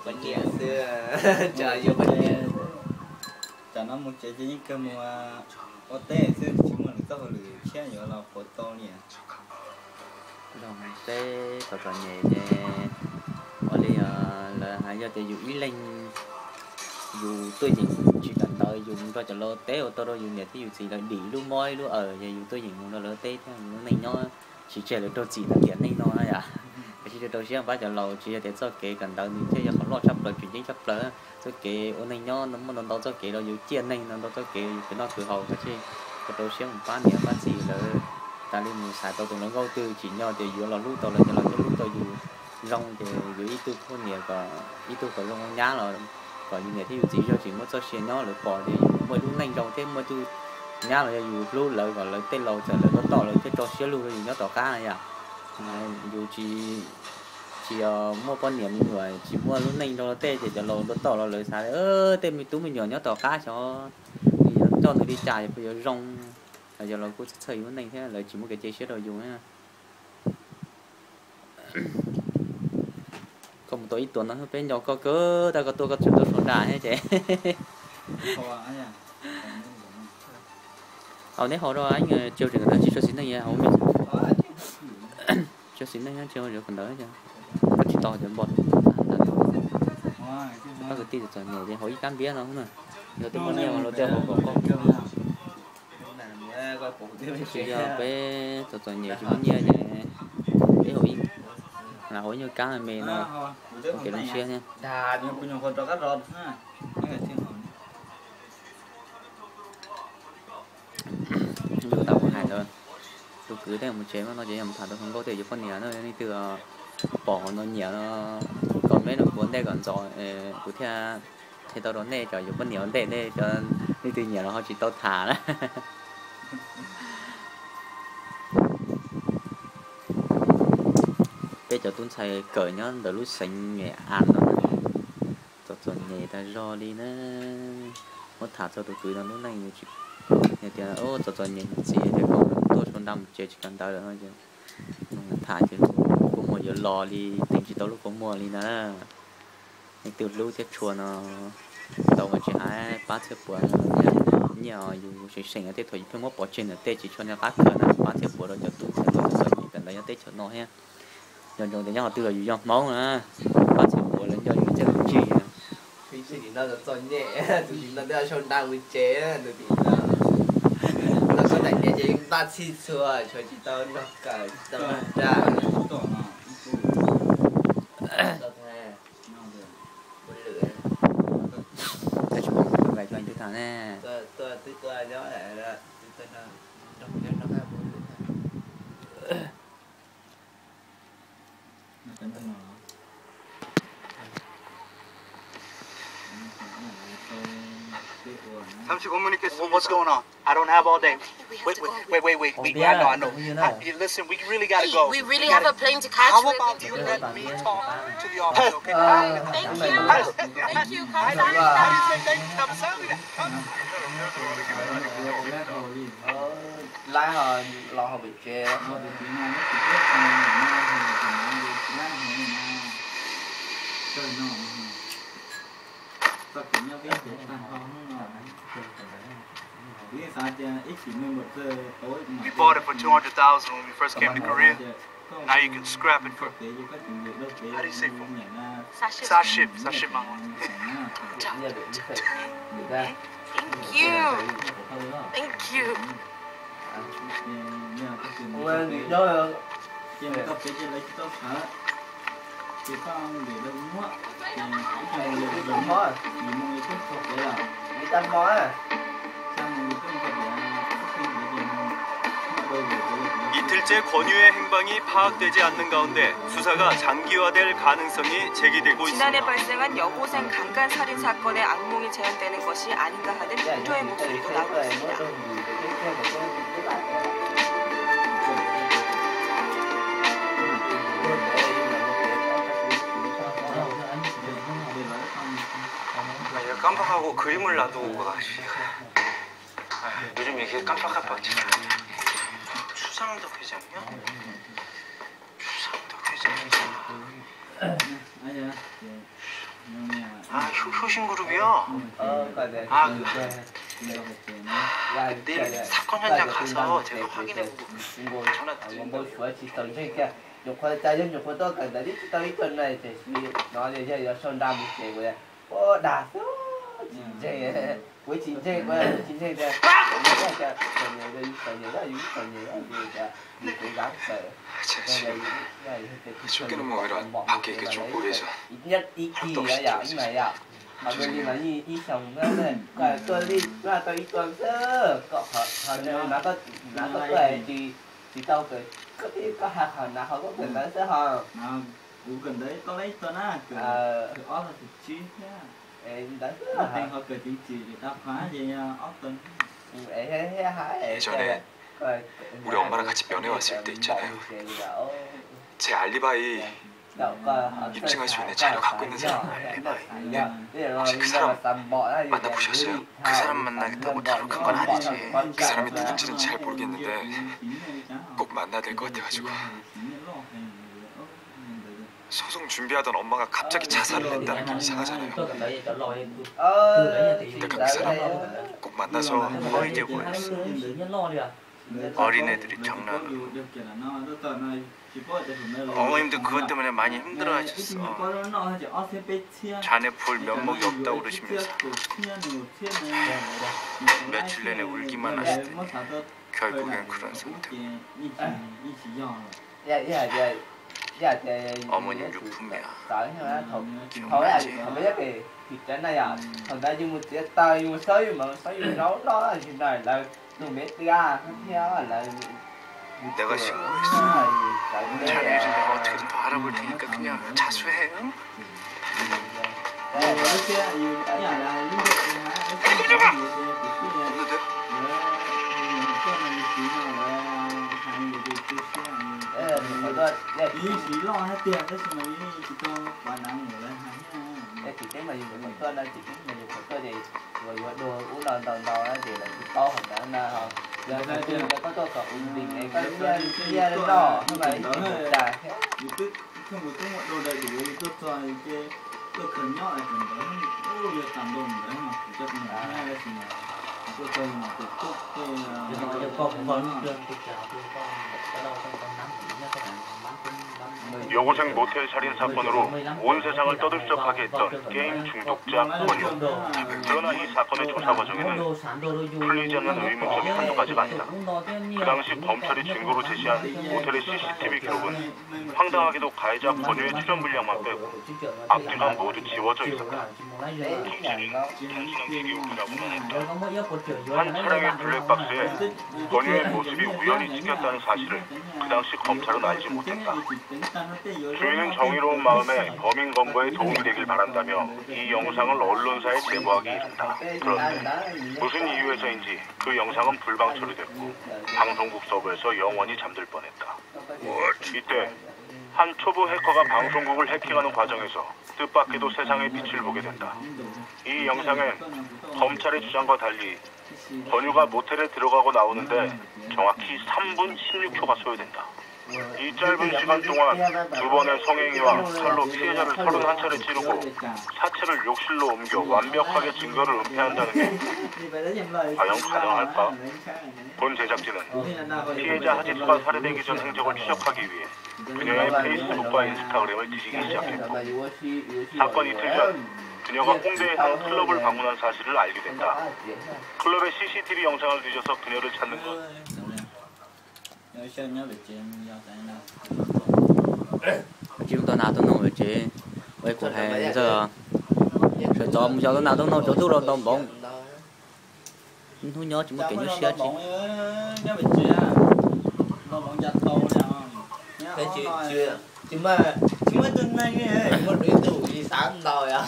bánh nhẹ xưa chờ vô bánh nhẹ chả nó một chế những cái mùa có té xưa chỉ mà được tao lười xe nhỏ là phổ to nè đồng tê còn nhẹ nhẹ ở đây là hai giờ thì dù ý lên dù tôi chỉ cần tới dùng cho cho lo té ô tô đâu dùng nhẹ thì dù chỉ là đi luôn môi luôn ở giờ dù tôi chỉ muốn là lo té theo nó này nó chỉ chơi được đâu chỉ là tiền này nó à chỉ được đâu xem ba cho lo chỉ để cho cái cần tới như thế giờ họ lo chấp lời chuyện chính chấp lời cho cái ô này nó muốn nó cho cái đó dù tiền này nó cho cái nó từ hậu cái chi cái đâu xem ba niệm ba gì là ta đi mua xài tàu tụi nó gâu từ chỉ nhau thì vừa là lúc tàu là cho lúc tàu dù rong thì dù ít tu không nhiều cả ít tu phải rong nhá là còn như này thì chỉ cho chỉ muốn cho xe nhỏ là bỏ thì mới lúc nhanh rong thêm mới tu nhá là dù lúc lợi gọi là tên lầu trở lại nó tỏ lại cho xe luôn thì nó tỏ cá này à dù chỉ mua con niệm người chỉ mua lúc nhanh cho nó tê thì cho lầu nó tỏ là lời xài tên mình tú mình nhỏ nhá tỏ cá cho người đi chạy bây giờ rong giờ là cô xây vấn đề thế là chỉ một cái chế xe đồ dùng á còn một tối tuần nó bên nhỏ có cỡ ta có tôi có chuyện tôi không đài hết chị hầu đấy họ rồi anh chiều thì người ta chỉ cho xin này hầu mình cho xin này chiều rồi phần đó chứ có chỉ to đến bọt có cái tí rồi nhiều thì hỏi cán bía nó không nè rồi tôi muốn nhiều nó đeo họ có bây giờ bé tụi nhiều chúng nhiều vậy cái hội là hội như cá mè nó cái đồng xe nha đưa tàu hải rồi tôi cứ đem một chế mà nó chỉ làm thằng tôi không có thể giúp con nhớ nó đi từ bỏ nó nhớ nó còn mấy nó cuốn đây còn rồi cứ theo thì tao đón đây cho giúp con nhớ đây cho đi từ nhớ nó họ chỉ tao thả đó bây giờ tôi xài cởi nhá để lúc xanh nhẹ ăn đó cho nhẹ ta do đi nó nó thả cho tôi cười nó lúc này chỉ nhẹ thì là ô cho nhẹ gì để có tôi trong năm chỉ cần tới thôi chứ thả chứ cũng một giờ lò đi tính chỉ tao lúc có mua đi nè từ lúc tiếp chuồn nó tao mà chỉ hái bắt tiếp bữa nhiều dù sinh ở tết thôi chứ mất bỏ trên ở tết chỉ cho nó bắt cỡ nó bắt tiếp bữa đó cho tôi sẽ gì cần đấy tết cho nó ha dần dần thì nhau từ rồi dùng máu nữa bắt tiếp bữa lên cho những chân chi thì chỉ nó là cho nhẹ thì nó đeo cho đang với chế rồi thì nó có đại nhẹ chỉ ta chi xưa cho chị tao nó cả tao ra vậy cho anh thứ thằng nè tôi nhớ lại là tôi nó What's going on? I don't have all day. Wait. I know. Listen, we really gotta go. We really have a plane to catch. How about you let me talk to the office, okay? Thank you. lá họ lo họ bị che We bought it for 200,000 when we first came to Korea. Now you can scrap it for. How do you say for? 40만 원. Thank you. quên bị đó rồi thì con để đâu nữa thì cái này là dùng thôi thì mọi người tiếp tục để là bị tan mó à sang một cái công 이틀째 권유의 행방이 파악되지 않는 가운데 수사가 장기화될 가능성이 제기되고 지난해 있습니다. 발생한 여고생 강간 살인 사건의 악몽이 재현되는 것이 아닌가 하는 공조의 목소리도 나오고 있습니다. 내가 깜빡하고 그림을 놔두고 요즘 이렇게 깜빡깜빡 추상도 회장이야? 추상도 회장이잖아. 효신 그룹이요? 내일 사건 현장 가서 제가 확인해보고 전화 드린다고. nhục khoa cha dân nhục khoa tôi cần tới tới tuần này thì nói để cho sơn đam một chế của ô đà số chính chế với chính chế của chính chế đây còn nhiều đó gì cố gắng phải 이쪽에는 뭐 이런 밖에 이렇게 좀 보여서 ít nhất ít kỳ là vậy như này ạ mà bên đi mà như ý chồng đó này cả tôi đi ra tôi ít tuần sơ có họ nó có tuổi thì tao cười có hạt nào họ có cần tới sẽ hả? Cũng cần đấy, có lấy tuần á, cứ ót là thực chí nhá. Em đấy. Tiền họ cần chính trị để ta phá gì ót tuần. 예전에 우리 엄마랑 같이 면회 왔을 때 있잖아요. 제 알리바이 입증할 수 있는 자료 갖고 있는 사람 알리바이. 혹시 그 사람 만나보셨어요? 그 사람 만나겠다고 다른 건 아니지. 그 사람이 누군지는 잘 모르겠는데 꼭 만나야 될 것 같아가지고. 소송 준비하던 엄마가 갑자기 자살을 했다는 게 이상하잖아요. 내가 그 사람 꼭 만나서 허위되고 했어. 어린애들이 장난으로. 어머님도 그것 때문에 많이 힘들어하셨어. 자네 볼 면목이 없다고 그러시면서 며칠 내내 울기만 하시더니 결국엔 그런 상태고. 어머님 유품이야. Thôi không biết thì cái này à, thằng ta dùng một chiếc tay một sấy mà sấy nấu đó thì này là dùng bếp ga theo là 내가 신고했어. 자네 요즘 내가 어떻게든 더 알아볼 테니까 그냥 자수해. 응? Ý chỉ lo hết tiền đấy mà ý chỉ cho quá nắng rồi đấy. Thì cái mà dùng một con là chỉ cái mà dùng một con thì rồi đồ uống đòn thì là to hơn cả na họ. Giờ tôi có tôi có uống bình này có bia đỏ như vậy. Dạ. Tức không có cái đồ đầy đủ tôi cho cái tôi cần nhỏ này cần đó. Ô việc tạm đồ đấy mà chắc là hai là gì mà. Tôi cho mà tôi tốt cái nó có một trường thì chào tôi có đâu trong năm nhá các bạn. 여고생 모텔 살인 사건으로 온 세상을 떠들썩하게 했던 게임 중독자 권유. 그러나 이 사건의 조사 과정에는 풀리지 않는 의문점이 한두 가지가 아니다. 그 당시 검찰이 증거로 제시한 모텔의 CCTV 기록은 황당하게도 가해자 권유의 출연 분량만 빼고 앞뒤가 모두 지워져 있었다. 검찰은 단순한 비디오라고만 했다. 한 차량의 블랙박스에 권유의 모습이 우연히 찍혔다는 사실을 그 당시 검찰은 알지 못했다. 주인은 정의로운 마음에 범인 검거에 도움이 되길 바란다며 이 영상을 언론사에 제보하기 이른다. 그런데 무슨 이유에서인지 그 영상은 불방 처리됐고 방송국 서버에서 영원히 잠들 뻔했다. 이때 한 초보 해커가 방송국을 해킹하는 과정에서 뜻밖에도 세상의 빛을 보게 된다. 이 영상엔 검찰의 주장과 달리 권유가 모텔에 들어가고 나오는데 정확히 3분 16초가 소요된다. 이 짧은 시간 동안 두 번의 성행위와 칼로 피해자를 31차례 찌르고 사체를 욕실로 옮겨 완벽하게 증거를 은폐한다는 게 과연 가능할까? 본 제작진은 피해자 하지수가 살해되기 전 행적을 추적하기 위해 그녀의 페이스북과 인스타그램을 뒤지기 시작했고 사건 이틀 전 그녀가 홍대의 한 클럽을 방문한 사실을 알게 된다. 클럽의 CCTV 영상을 뒤져서 그녀를 찾는 것. chúng tôi nào tôi nổi chứ với của thầy giờ rồi cho tôi nào tôi nổi chỗ tôi rồi đồng bóng không nhớ chỉ một cái nhớ xe chứ cái chuyện chưa chứ mà tuần này một đối thủ đi sáng rồi à